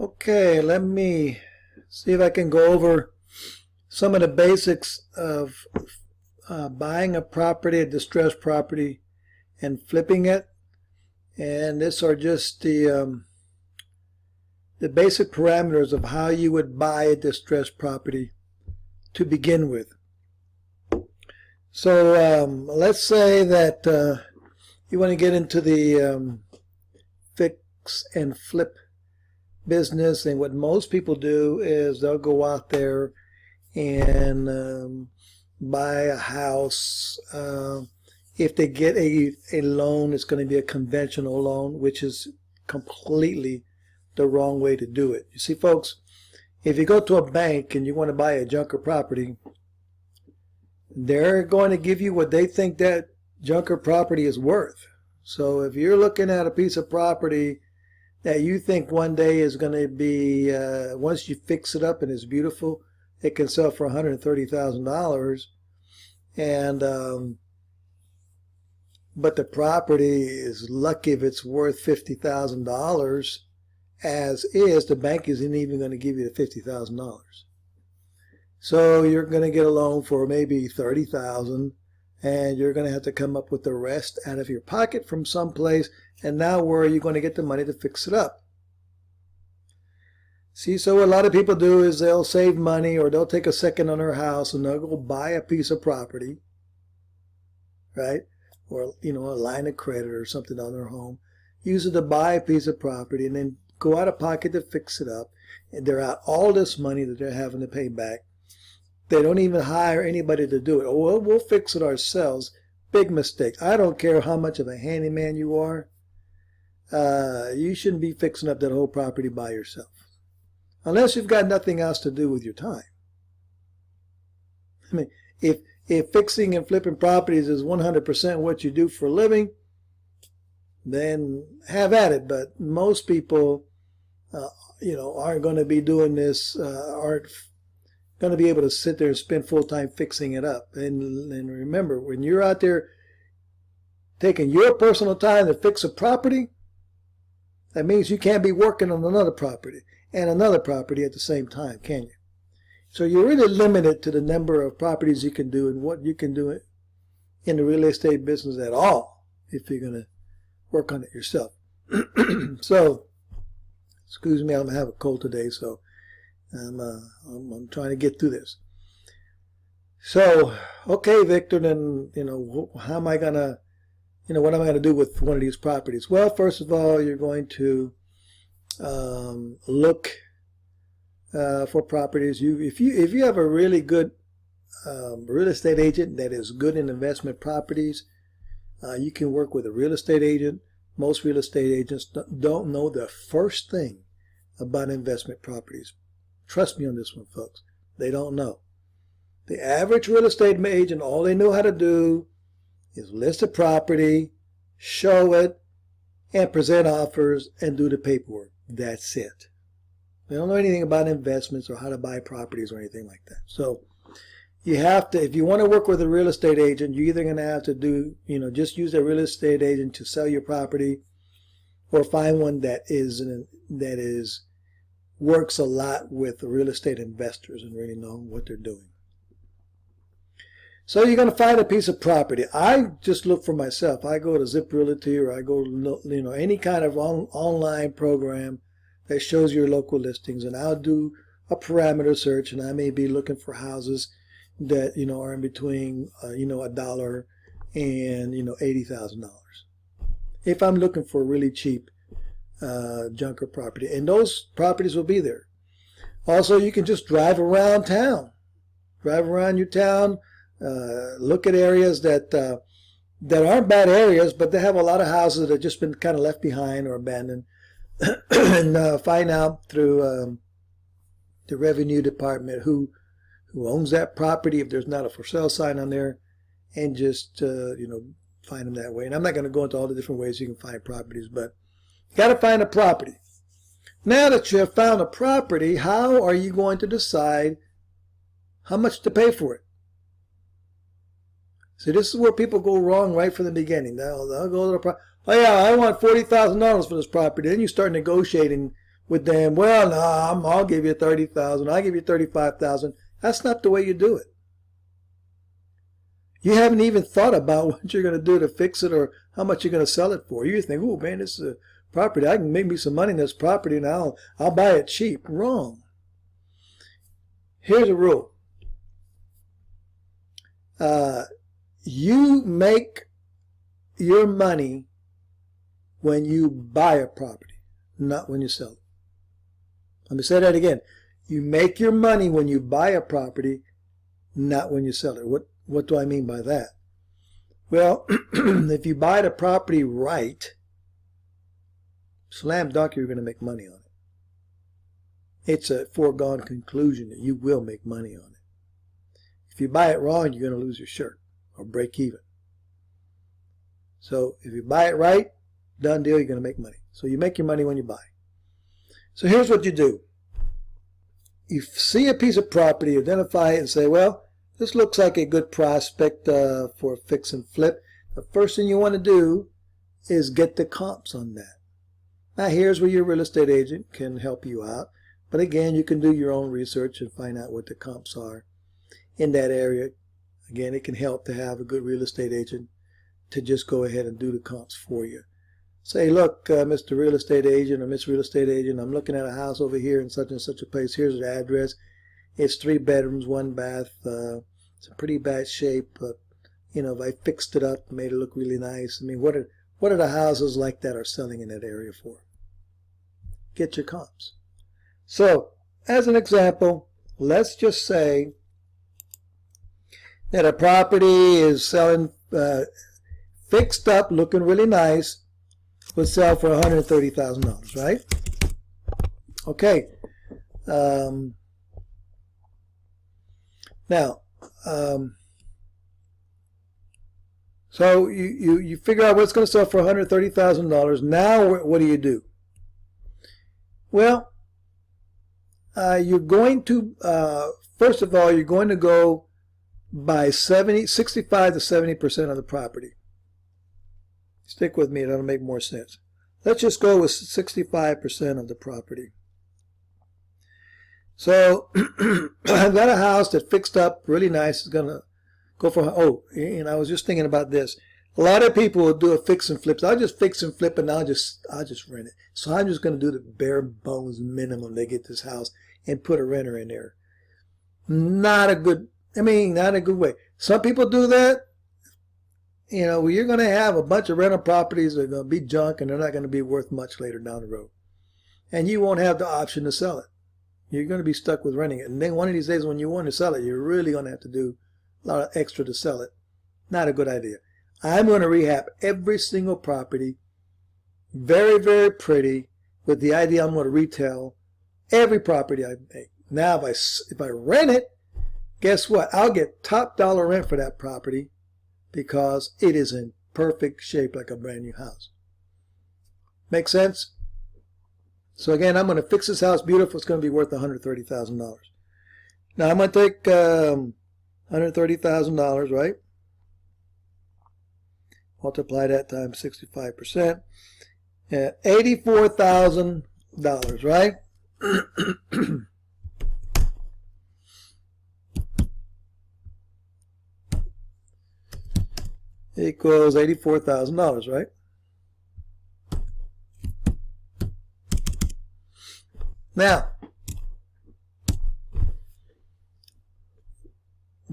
Okay, let me see if I can go over some of the basics of buying a property, a distressed property, and flipping it. And these are just the basic parameters of how you would buy a distressed property to begin with. So let's say that you want to get into the fix and flip business, and what most people do is they'll go out there and buy a house. If they get a loan, it's going to be a conventional loan, which is completely the wrong way to do it. You see, folks, if you go to a bank and you want to buy a junker property, they're going to give you what they think that junker property is worth. So if you're looking at a piece of property that you think one day is going to be, once you fix it up and it's beautiful, it can sell for $130,000, and but the property is lucky if it's worth $50,000 as is, the bank isn't even going to give you the $50,000. So you're going to get a loan for maybe $30,000, and you're going to have to come up with the rest out of your pocket from someplace. And now where are you going to get the money to fix it up? See, so what a lot of people do is they'll save money, or they'll take a second on their house and they'll go buy a piece of property, right? Or, a line of credit or something on their home. Use it to buy a piece of property and then go out of pocket to fix it up. And they're out all this money that they're having to pay back. They don't even hire anybody to do it. Oh, well, we'll fix it ourselves. Big mistake. I don't care how much of a handyman you are. You shouldn't be fixing up that whole property by yourself, unless you've got nothing else to do with your time. I mean, if fixing and flipping properties is 100% what you do for a living, then have at it. But most people, aren't going to be doing this, aren't going to be able to sit there and spend full time fixing it up. And remember, when you're out there taking your personal time to fix a property, that means you can't be working on another property and another property at the same time, can you? So you're really limited to the number of properties you can do and what you can do in the real estate business at all if you're going to work on it yourself. So, excuse me, I'm going to have a cold today, so I'm trying to get through this. So, okay, Victor, then, how am I going to, what am I going to do with one of these properties? Well, first of all, you're going to look for properties. If you have a really good real estate agent that is good in investment properties, you can work with a real estate agent. Most real estate agents don't know the first thing about investment properties. Trust me on this one, folks. They don't know. The average real estate agent, all they know how to do is list a property, show it, and present offers and do the paperwork. That's it. They don't know anything about investments or how to buy properties or anything like that. So you have to, if you want to work with a real estate agent, you're either going to have to do, just use a real estate agent to sell your property, or find one that works a lot with real estate investors and really know what they're doing. So you're going to find a piece of property. I just look for myself. I go to Zip Realty, or I go to any kind of online program that shows your local listings, and I'll do a parameter search, and I may be looking for houses that are in between $1 and $80,000. If I'm looking for a really cheap junker property, and those properties will be there. Also, you can just drive around town, drive around your town, look at areas that aren't bad areas, but they have a lot of houses that have just been kind of left behind or abandoned, and find out through the revenue department who owns that property, if there's not a for sale sign on there, and just find them that way. And I'm not going to go into all the different ways you can find properties, but you got to find a property. Now that you have found a property, how are you going to decide how much to pay for it? So this is where people go wrong right from the beginning. They'll go to the oh yeah, I want $40,000 for this property. Then you start negotiating with them, well, no, I'll give you 30,000, I'll give you 35,000. That's not the way you do it. You haven't even thought about what you're going to do to fix it or how much you're going to sell it for. You think, oh man, this is a property. I can make me some money in this property and I'll buy it cheap. Wrong. Here's a rule. You make your money when you buy a property, not when you sell it. Let me say that again. You make your money when you buy a property, not when you sell it. What do I mean by that? Well, if you buy the property right, slam dunk, you're going to make money on it. It's a foregone conclusion that you will make money on it. If you buy it wrong, you're going to lose your shirt or break even. So if you buy it right, done deal, you're going to make money. So you make your money when you buy. So here's what you do. You see a piece of property, identify it, and say, well, this looks like a good prospect for a fix and flip. The first thing you want to do is get the comps on that. Now here's where your real estate agent can help you out. But again, you can do your own research and find out what the comps are in that area. Again, it can help to have a good real estate agent to just go ahead and do the comps for you. Say, look, Mr. Real Estate Agent or Miss Real Estate Agent, I'm looking at a house over here in such and such a place. Here's the address. It's 3 bedrooms, 1 bath. It's in pretty bad shape. But, you know, if I fixed it up, made it look really nice. I mean, what are the houses like that are selling in that area for? Get your comps. So, as an example, let's just say that a property is selling fixed up, looking really nice, would sell for $130,000, right? Okay. Now, so you figure out what's going to sell for $130,000. Now, what do? Well, you're going to, first of all, you're going to go by 65 to 70% of the property. Stick with me, that'll make more sense. Let's just go with 65% of the property. So I've got a house that fixed up really nice. It's gonna go for, oh, and I was just thinking about this. A lot of people will do a fix and flips. I'll just fix and flip and I'll just rent it. So I'm just gonna do the bare bones minimum. They get this house and put a renter in there. Not a good way. Some people do that. You know, you're going to have a bunch of rental properties that are going to be junk and they're not going to be worth much later down the road. And you won't have the option to sell it. You're going to be stuck with renting it. And then one of these days when you want to sell it, you're really going to have to do a lot of extra to sell it. Not a good idea. I'm going to rehab every single property, very, very pretty, with the idea I'm going to retail every property I make. Now, if I rent it, guess what? I'll get top dollar rent for that property, because it is in perfect shape like a brand new house. Make sense? So again, I'm going to fix this house beautiful. It's going to be worth $130,000. Now I'm going to take $130,000, right? Multiply that times 65%. $84,000, right? Equals $84,000, right? Now,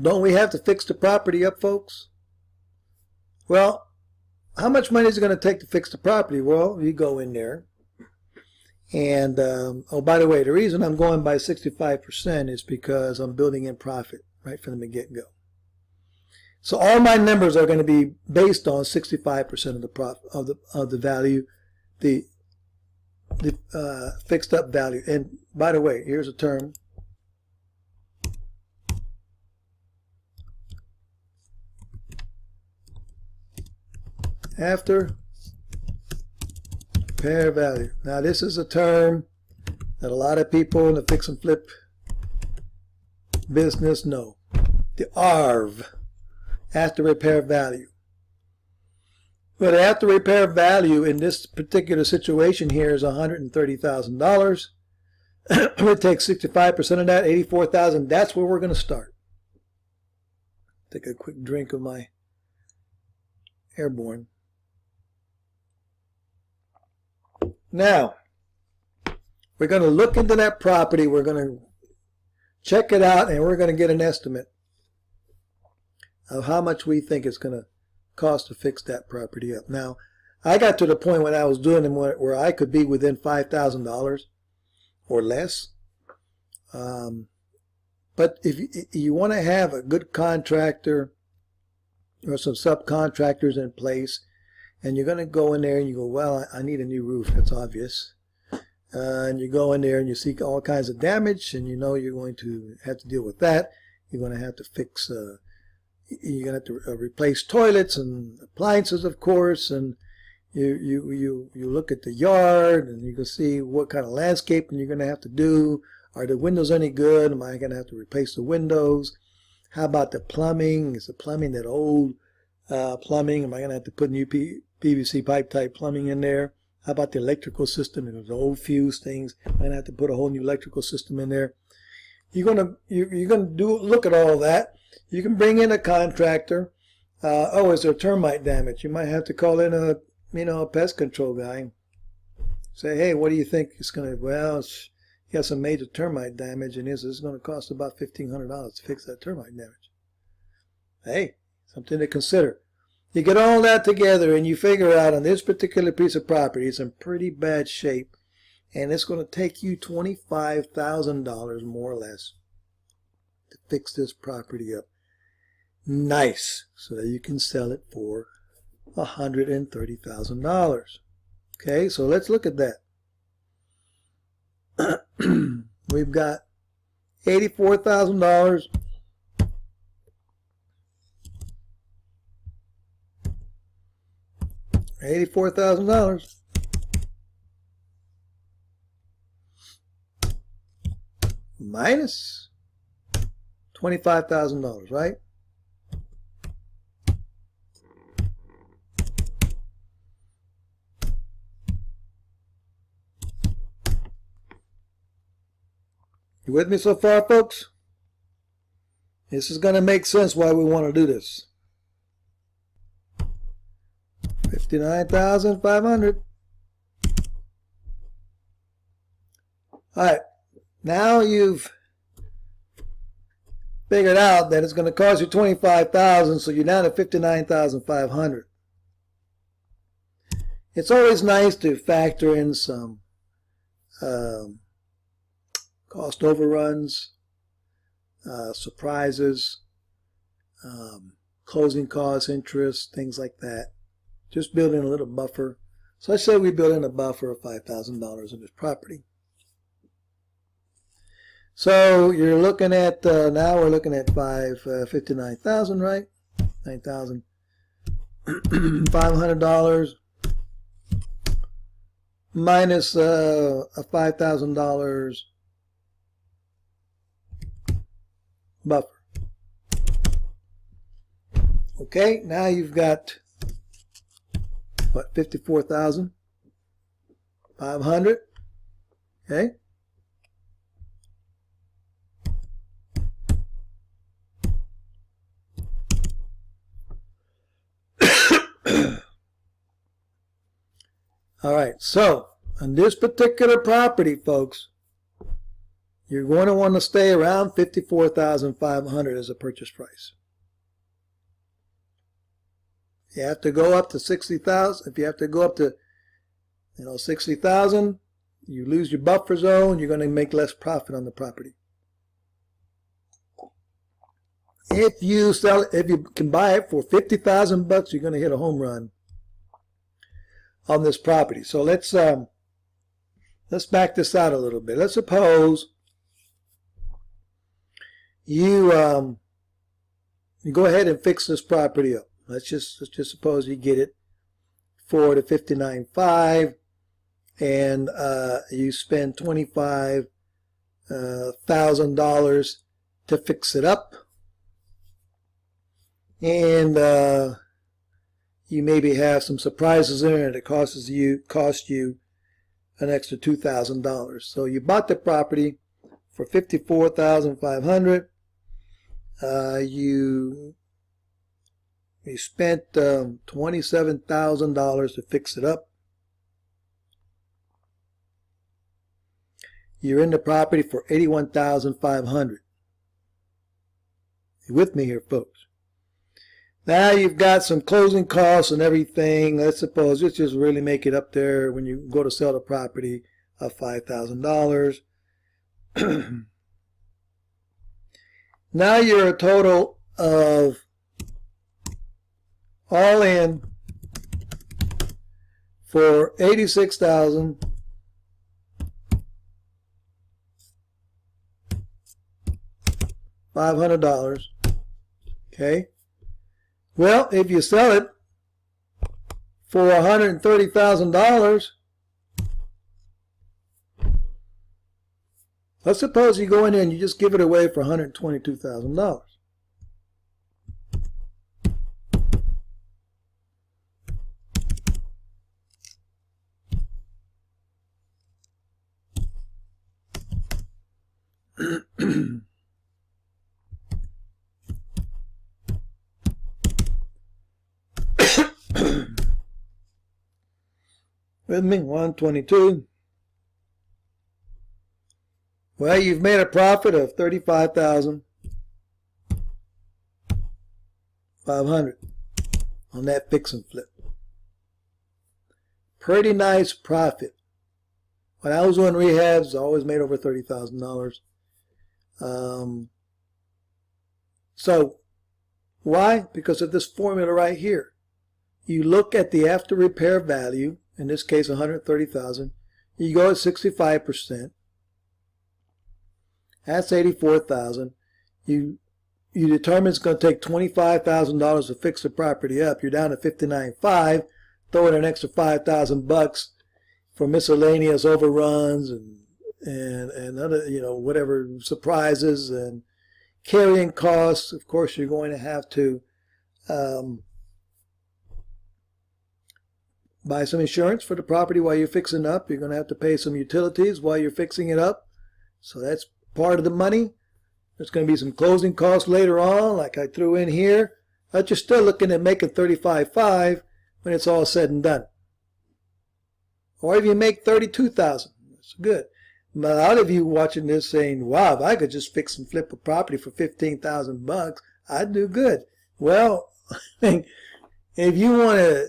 don't we have to fix the property up, folks? Well, how much money is it going to take to fix the property? Well, you go in there. And, oh, by the way, the reason I'm going by 65% is because I'm building in profit right from the get-go. So all my numbers are going to be based on 65% of the value, the fixed up value. And by the way, here's a term. After repair value. Now this is a term that a lot of people in the fix and flip business know. The ARV. After repair value. But after repair value in this particular situation here is $130,000. We take 65% of that, $84,000. That's where we're going to start. Take a quick drink of my Airborne. Now, we're going to look into that property. We're going to check it out, and we're going to get an estimate of how much we think it's going to cost to fix that property up. Now, I got to the point when I was doing them where I could be within $5,000 or less. But if you want to have a good contractor or some subcontractors in place, and you're going to go in there and you go, well, I need a new roof. That's obvious. And you go in there and you see all kinds of damage, and you know you're going to have to deal with that. You're going to have to fix, you're going to have to replace toilets and appliances, of course, and you look at the yard and you can see what kind of landscaping you're going to have to do. Are the windows any good? Am I going to have to replace the windows? How about the plumbing? Is the plumbing that old plumbing? Am I going to have to put new PVC pipe type plumbing in there? How about the electrical system? Those old fuse things. I'm going to have to put a whole new electrical system in there. You're going to look at all that. You can bring in a contractor. Oh, is there termite damage? You might have to call in a pest control guy. Say, hey, what do you think it's going to? Well, you got some major termite damage, and this is going to cost about $1,500 to fix that termite damage. Hey, something to consider. You get all that together, and you figure out on this particular piece of property, it's in pretty bad shape, and it's going to take you $25,000 more or less to fix this property up nice, so that you can sell it for $130,000. Okay, so let's look at that. We've got $84,000. $84,000 minus $25,000, right? You with me so far, folks? This is going to make sense why we want to do this. $59,500. All right. Now you've figured out that it's going to cost you $25,000, so you're down to $59,500. It's always nice to factor in some cost overruns, surprises, closing costs, interest, things like that. Just build in a little buffer. So I say we build in a buffer of $5,000 in this property. So you're looking at, now we're looking at $59,000, right? $9,500 minus a $5,000 buffer. Okay, now you've got what, 54,500. Okay. All right, so on this particular property, folks, you're going to want to stay around $54,500 as a purchase price. You have to go up to $60,000. If you have to go up to, $60,000, you lose your buffer zone. You're going to make less profit on the property. If you sell it, if you can buy it for $50,000, you're going to hit a home run on this property. So let's back this out a little bit. Let's suppose you go ahead and fix this property up. Let's just suppose you get it for the $59,500, and you spend $25,000 to fix it up, and you maybe have some surprises in it that cost you an extra $2,000. So you bought the property for $54,500. You spent $27,000 to fix it up. You're in the property for $81,500. You with me here, folks? Now you've got some closing costs and everything. Let's suppose let's just really make it up there when you go to sell the property of $5,000. Now you're a total of all in for $86,500. Okay. Well, if you sell it for $130,000, let's suppose you go in there and you just give it away for $122,000. With me, 122. Well, you've made a profit of $35,500 on that fix and flip. Pretty nice profit. When I was doing rehabs, I always made over $30,000. So, why? Because of this formula right here. You look at the after repair value, in this case $130,000. You go at 65%. That's $84,000. You determine it's going to take $25,000 to fix the property up. You're down to $59,500. Throw in an extra $5,000 for miscellaneous overruns and other, whatever surprises and carrying costs. Of course, you're going to have to buy some insurance for the property while you're fixing it up. You're going to have to pay some utilities while you're fixing it up. So that's part of the money. There's going to be some closing costs later on, like I threw in here. But you're still looking at making $35,500 when it's all said and done. Or if you make $32,000, that's good. But a lot of you watching this saying, wow, if I could just fix and flip a property for $15,000, I'd do good. Well, if you want to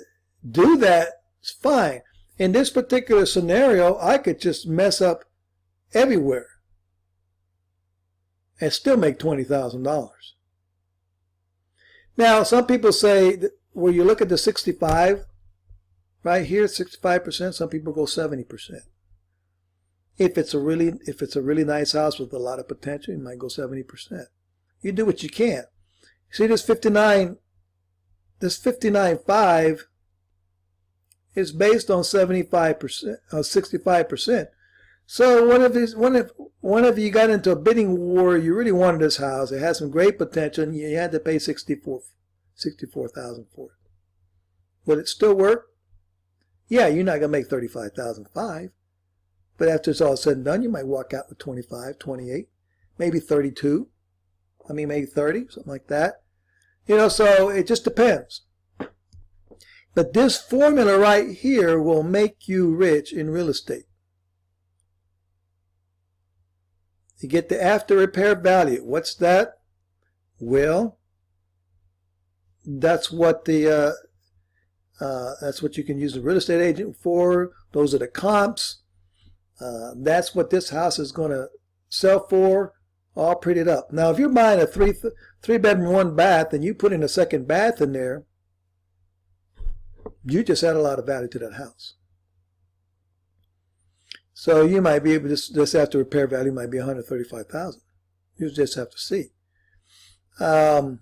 do that, it's fine. In this particular scenario, I could just mess up everywhere and still make $20,000. Now, some people say, well, you look at the 65, right here, 65%, some people go 70%. If it's a really nice house with a lot of potential, you might go 70%. You do what you can. See, this 59.5 is based on 75%, 65%. So one of you got into a bidding war, you really wanted this house, it had some great potential, and you had to pay $64,000 for it. Would it still work? Yeah, you're not going to make $35,500, but after it's all said and done, you might walk out with 25, 28, maybe 32. Maybe 30, something like that. So it just depends. But this formula right here will make you rich in real estate. You get the after repair value. What's that? Well, that's what you can use a real estate agent for. Those are the comps. That's what this house is going to sell for, all prettied up. Now, if you're buying a three bedroom, 1 bath, and you put in a second bath in there, you just add a lot of value to that house. So you might be able to, this after repair value might be $135,000. You just have to see. So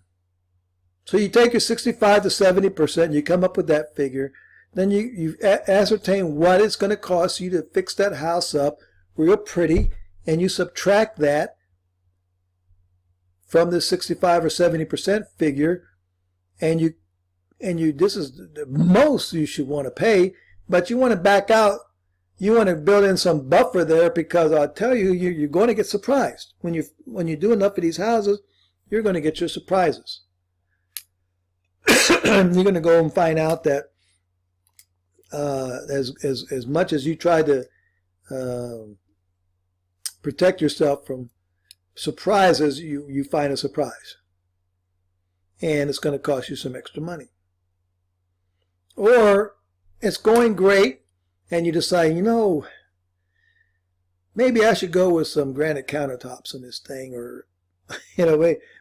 you take your 65 to 70%, you come up with that figure. Then you ascertain what it's going to cost you to fix that house up real pretty, and you subtract that from the 65 or 70% figure, and you and this is the most you should want to pay, but you want to back out. You want to build in some buffer there, because I'll tell you, you're going to get surprised. When you do enough of these houses, you're going to get your surprises. You're going to go and find out that as much as you try to protect yourself from surprises, you find a surprise. And it's going to cost you some extra money. Or it's going great, and you decide, maybe I should go with some granite countertops in this thing, or,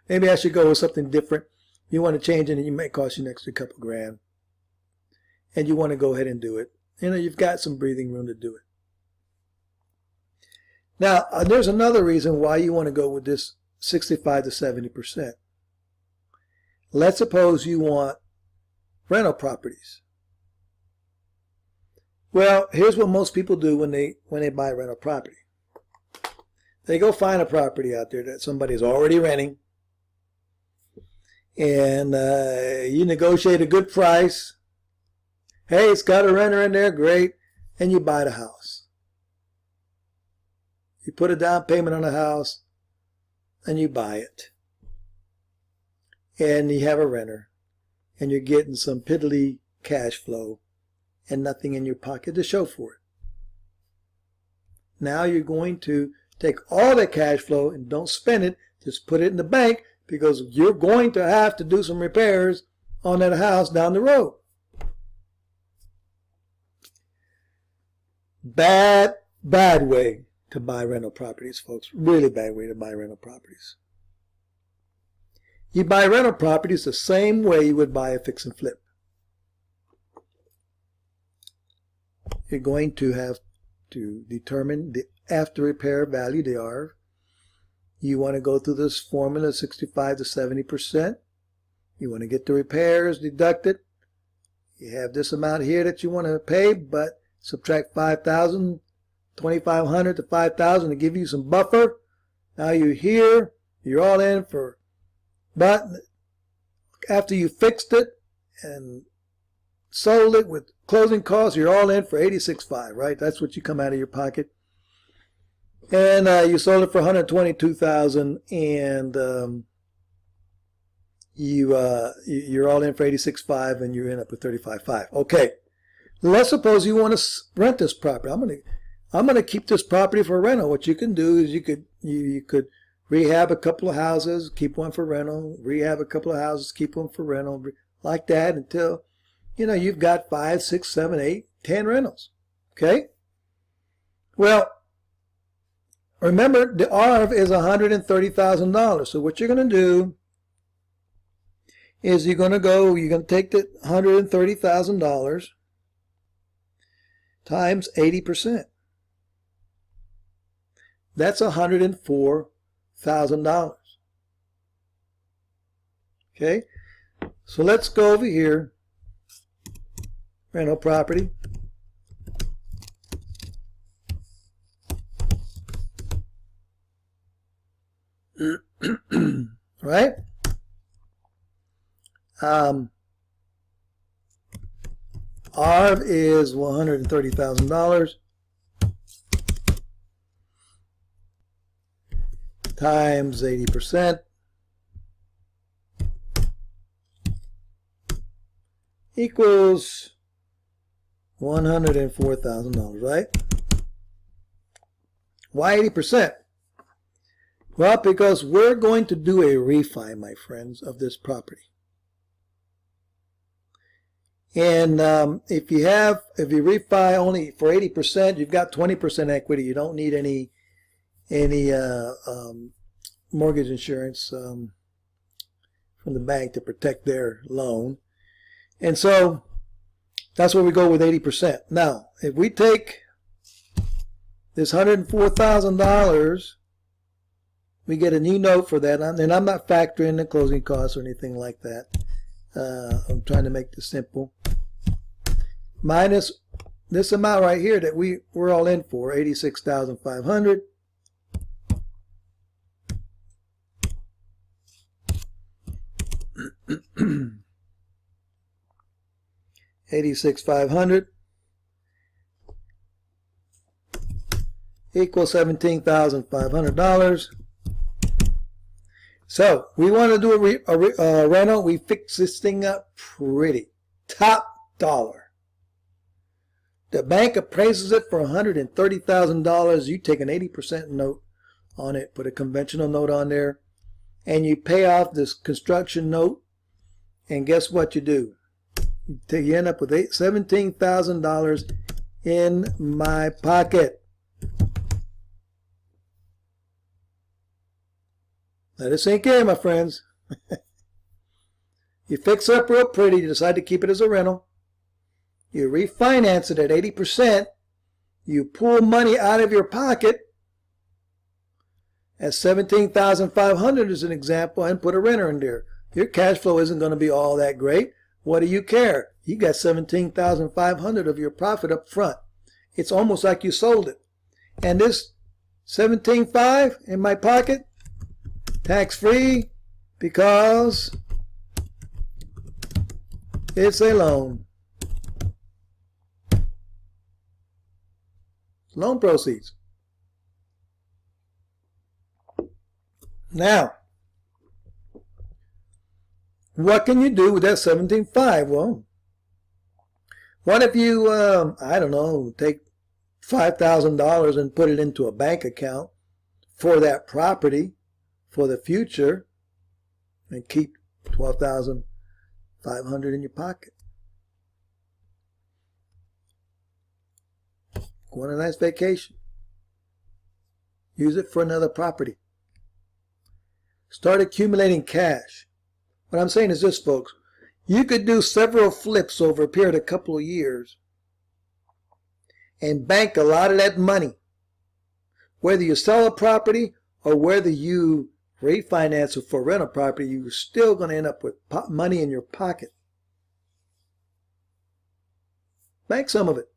maybe I should go with something different. You want to change it, and it may cost you an extra couple grand. And you want to go ahead and do it. You've got some breathing room to do it. Now, there's another reason why you want to go with this 65 to 70%. Let's suppose you want rental properties. Well, here's what most people do when they buy rental property. They go find a property out there that somebody's already renting, and you negotiate a good price. Hey, it's got a renter in there, great, and you buy the house. You put a down payment on the house, and you buy it. And you have a renter, and you're getting some piddly cash flow and nothing in your pocket to show for it. Now you're going to take all that cash flow and don't spend it, just put it in the bank, because you're going to have to do some repairs on that house down the road. Bad way to buy rental properties, folks. Really bad way to buy rental properties. You buy rental properties the same way you would buy a fix and flip. You're going to have to determine the after repair value, the ARV. You want to go through this formula, 65 to 70%. You want to get the repairs deducted. You have this amount here that you want to pay, but subtract 5,000, 2,500 to 5,000 to give you some buffer. Now you're here. You're all in for, but after you fixed it and sold it with closing costs, you're all in for 86.5, right? That's what you come out of your pocket. And you sold it for 122,000, and you're all in for 86.5, and you end up with 35.5. Okay, let's suppose you want to rent this property. I'm gonna keep this property for rental. What you can do is you could rehab a couple of houses, keep one for rental. Rehab a couple of houses, keep one for rental, like that until you've got 5, 6, 7, 8, 10 rentals. Okay. Well, remember, the ARV is $130,000. So what you're going to do is you're going to take the $130,000 times 80%. That's $104,000. Okay? So let's go over here. Rental property. Right? ARV is $130,000 times 80% equals $104,000, right? Why 80%? Well, because we're going to do a refi, my friends, of this property. And if you refi only for 80%, you've got 20% equity. You don't need any mortgage insurance from the bank to protect their loan. And so that's where we go with 80%. Now, if we take this $104,000, we get a new note for that. And I'm not factoring the closing costs or anything like that. I'm trying to make this simple. Minus this amount right here that we're all in for, $86,500. $86,500 equals $17,500. So we want to do a rental. We fix this thing up pretty. Top dollar. The bank appraises it for $130,000. You take an 80% note on it, put a conventional note on there, and you pay off this construction note. And guess what you do? You end up with $17,000 in my pocket. Let it sink in, my friends. You fix it up real pretty. You decide to keep it as a rental. You refinance it at 80%. You pull money out of your pocket at $17,500 as an example and put a renter in there. Your cash flow isn't going to be all that great. What do you care? You got $17,500 of your profit up front. It's almost like you sold it. And this $17,500 in my pocket, tax-free, because it's a loan. Loan proceeds. Now, what can you do with that $17,500? Well, what if you, I don't know, take $5,000 and put it into a bank account for that property for the future and keep $12,500 in your pocket? Go on a nice vacation. Use it for another property. Start accumulating cash. What I'm saying is this, folks. You could do several flips over a period of a couple of years and bank a lot of that money. Whether you sell a property or whether you refinance it for a rental property, you're still going to end up with money in your pocket. Bank some of it.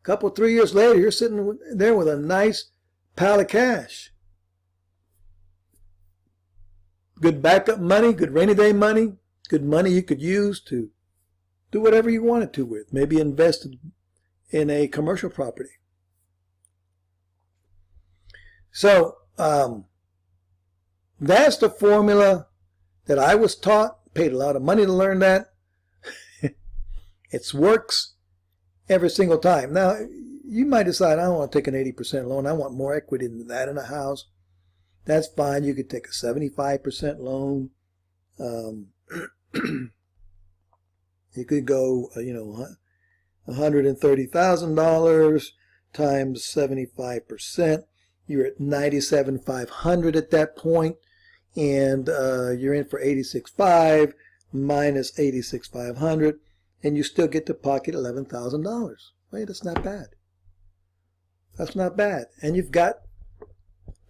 A couple, 3 years later, you're sitting there with a nice pile of cash. Good backup money, good rainy day money, good money you could use to do whatever you wanted to with. Maybe invest in a commercial property. So, that's the formula that I was taught. Paid a lot of money to learn that. It works every single time. Now, you might decide, I don't want to take an 80% loan. I want more equity than that in a house. That's fine. You could take a 75% loan. You could go, $130,000 times 75%. You're at $97,500 at that point, and you're in for $86,500 minus $86,500, and you still get to pocket $11,000. Wait, that's not bad. That's not bad. And you've got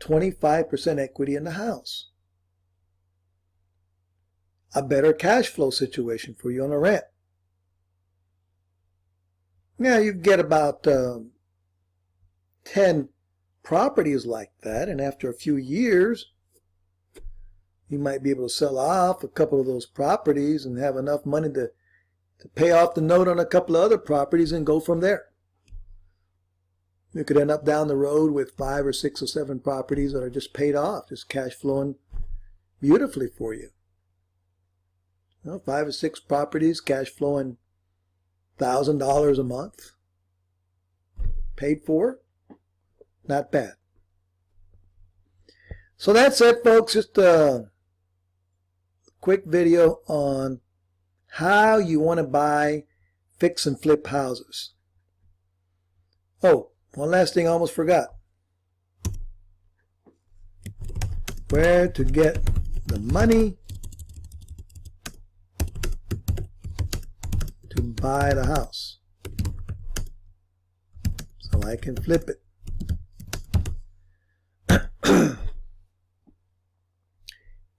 25% equity in the house. A better cash flow situation for you on a rent. Now you get about 10 properties like that, and after a few years, you might be able to sell off a couple of those properties and have enough money to pay off the note on a couple of other properties and go from there. You could end up down the road with 5 or 6 or 7 properties that are just paid off, just cash flowing beautifully for you. 5 or 6 properties, cash flowing $1,000 a month. Paid for. Not bad. So that's it, folks. Just a quick video on how you want to buy, fix, and flip houses. Oh, one last thing I almost forgot. Where to get the money to buy the house so I can flip it.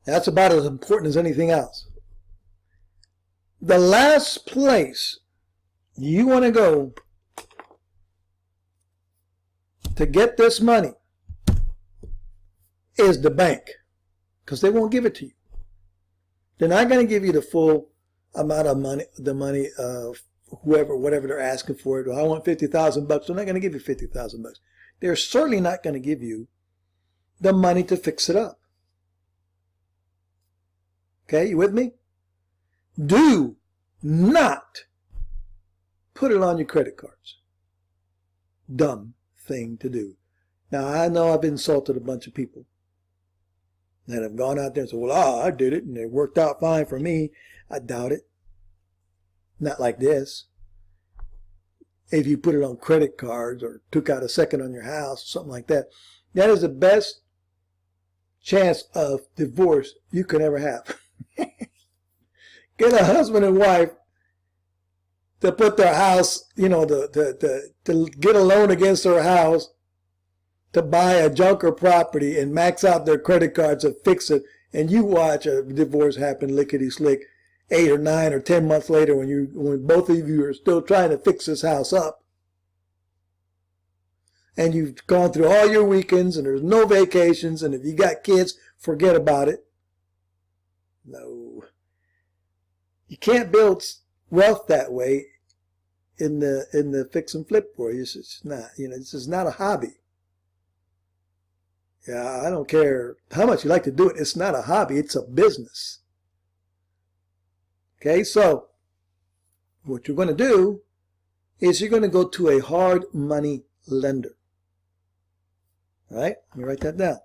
That's about as important as anything else. The last place you want to go to get this money is the bank, because they won't give it to you. They're not going to give you the full amount of money, the money of whatever they're asking for it. Well, I want $50,000. They're not going to give you $50,000. They're certainly not going to give you the money to fix it up. Okay, you with me? Do not put it on your credit cards. Dumb thing to do. Now, I know I've insulted a bunch of people that have gone out there and said, well, I did it and it worked out fine for me. I doubt it. Not like this. If you put it on credit cards or took out a second on your house or something like that, that is the best chance of divorce you could ever have. Get a husband and wife to put their house, to get a loan against their house to buy a junker property and max out their credit cards and fix it, and you watch a divorce happen lickety-slick 8 or 9 or 10 months later when both of you are still trying to fix this house up. And you've gone through all your weekends and there's no vacations, and if you got kids, forget about it. No. You can't build wealth that way in the fix and flip world. It's just not, this is not a hobby. Yeah, I don't care how much you like to do it. It's not a hobby. It's a business. Okay, so what you're going to do is you're going to go to a hard money lender. All right, let me write that down.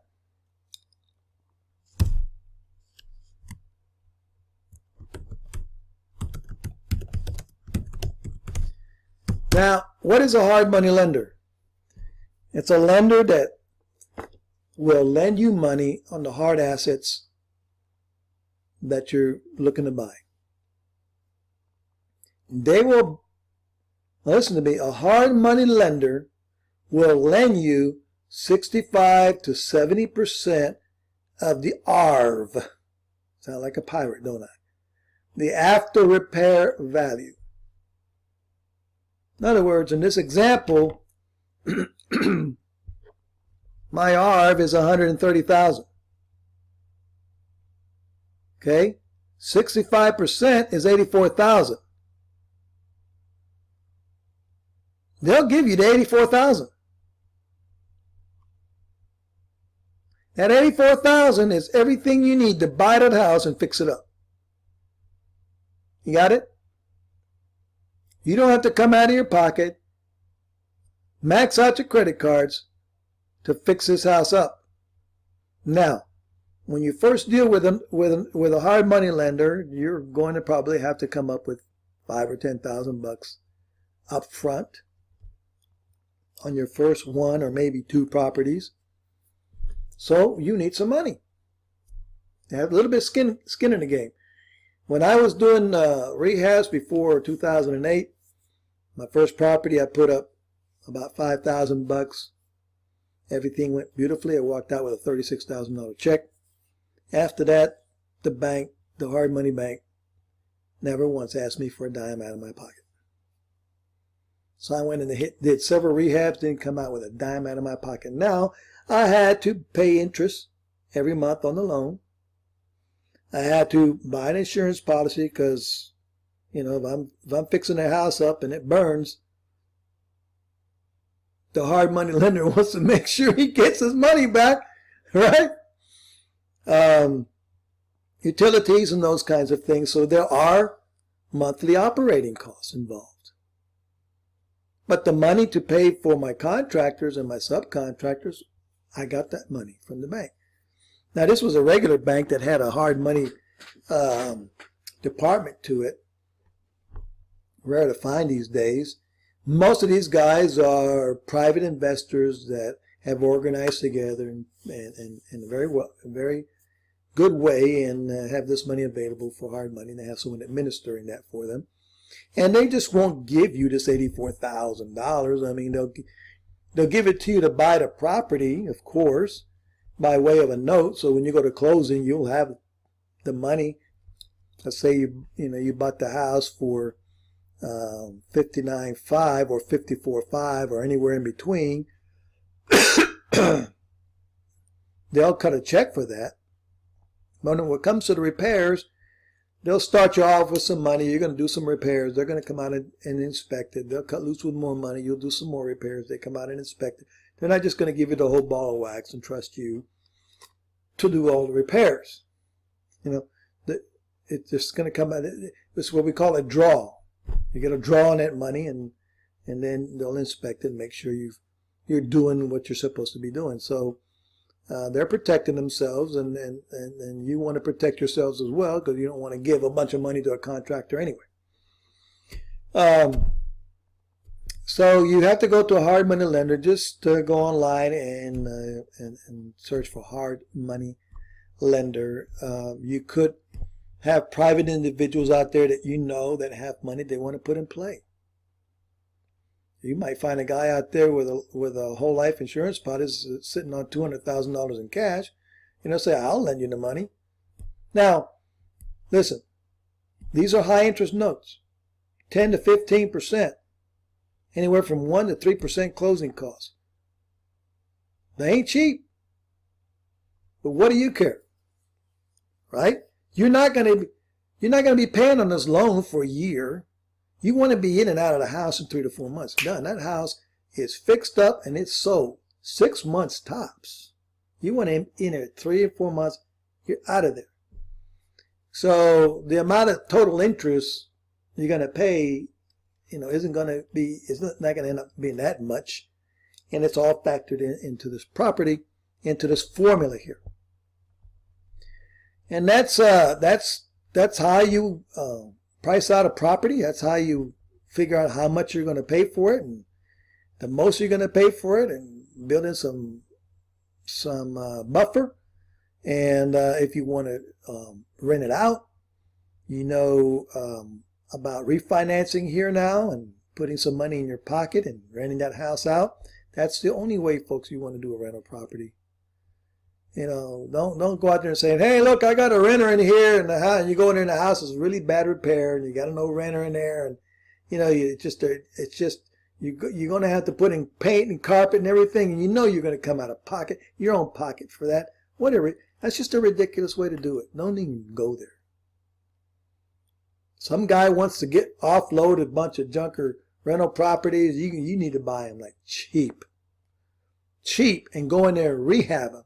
Now, what is a hard money lender? It's a lender that will lend you money on the hard assets that you're looking to buy. They will, listen to me, a hard money lender will lend you 65 to 70% of the ARV. Sound like a pirate, don't I? The after repair value. In other words, in this example, my ARV is $130,000. Okay? 65% is $84,000. They'll give you the $84,000. That $84,000 is everything you need to buy that house and fix it up. You got it? You don't have to come out of your pocket, max out your credit cards to fix this house up. Now, when you first deal with a hard money lender, you're going to probably have to come up with $5,000 or $10,000 up front on your first 1 or maybe 2 properties. So you need some money. You have a little bit of skin in the game. When I was doing rehabs before 2008, my first property, I put up about $5,000. Everything went beautifully. I walked out with a $36,000 check. After that, the bank, the hard money bank, never once asked me for a dime out of my pocket. So I went and did several rehabs, didn't come out with a dime out of my pocket. Now, I had to pay interest every month on the loan. I had to buy an insurance policy because, if I'm fixing a house up and it burns, the hard money lender wants to make sure he gets his money back, right? Utilities and those kinds of things. So there are monthly operating costs involved. But the money to pay for my contractors and my subcontractors, I got that money from the bank. Now, this was a regular bank that had a hard money department to it. Rare to find these days. Most of these guys are private investors that have organized together in a very good way and have this money available for hard money. And they have someone administering that for them. And they just won't give you this $84,000. I mean, they'll give it to you to buy the property, of course, by way of a note. So when you go to closing, you'll have the money. Let's say you bought the house for $59,500 or $54,500 or anywhere in between. They'll cut a check for that. But when it comes to the repairs, they'll start you off with some money. You're going to do some repairs. They're going to come out and inspect it. They'll cut loose with more money. You'll do some more repairs. They come out and inspect it. They're not just going to give you the whole ball of wax and trust you to do all the repairs. It's just going to come out. It's what we call a draw. You get a draw on that money, and then they'll inspect it and make sure you're doing what you're supposed to be doing. So they're protecting themselves, and you want to protect yourselves as well, because you don't want to give a bunch of money to a contractor anyway. So you have to go to a hard money lender. Just go online and search for hard money lender. You could have private individuals out there that you know that have money they want to put in play. You might find a guy out there with a whole life insurance policy sitting on $200,000 in cash. Say, I'll lend you the money. Now, listen, these are high interest notes, 10 to 15%, anywhere from 1 to 3% closing costs. They ain't cheap, but what do you care, right? You're not going to be paying on this loan for a year. You want to be in and out of the house in 3 to 4 months. Done. That house is fixed up and it's sold. 6 months tops. You want to in it 3 or 4 months, you're out of there. So the amount of total interest you're going to pay, it's not going to end up being that much. And it's all factored into this property, into this formula here. And that's how you price out a property. That's how you figure out how much you're going to pay for it, and the most you're going to pay for it, and build in some buffer. And if you want to rent it out, about refinancing here now and putting some money in your pocket and renting that house out. That's the only way, folks, you want to do a rental property. Don't go out there and say, hey, look, I got a renter in here in the house, and you go in there and the house is really bad repair, and you got no renter in there, and you're going to have to put in paint and carpet and everything, and you're going to come out of pocket, your own pocket for that. Whatever. That's just a ridiculous way to do it. Don't even go there. Some guy wants to offload a bunch of junker rental properties. You need to buy them like cheap, and go in there and rehab them.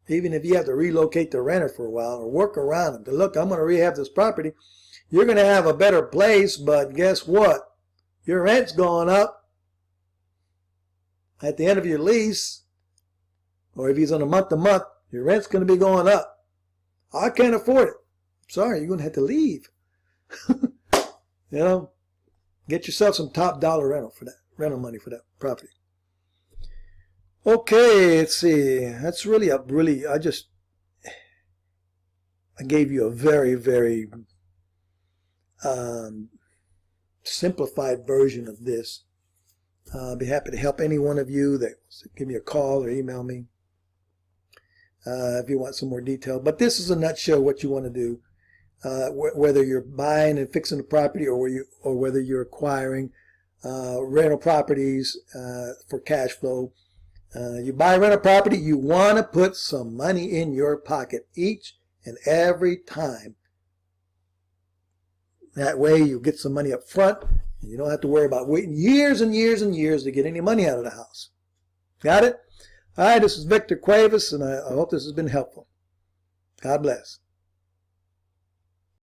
Even if you have to relocate the renter for a while or work around them. To look, I'm going to rehab this property. You're going to have a better place, but guess what? Your rent's going up at the end of your lease, or if he's on a month-to-month, your rent's going to be going up. I can't afford it. Sorry, you're going to have to leave. Get yourself some top dollar rental money for that property. Okay, let's see. That's really I gave you a very, very simplified version of this. I'll be happy to help any one of you that give me a call or email me if you want some more detail. But this is a nutshell what you want to do, whether you're buying and fixing a property or whether you're acquiring rental properties for cash flow. You buy a rental property, you want to put some money in your pocket each and every time. That way you get some money up front, and you don't have to worry about waiting years and years and years to get any money out of the house. Got it? All right, this is Victor Cuevas, and I hope this has been helpful. God bless.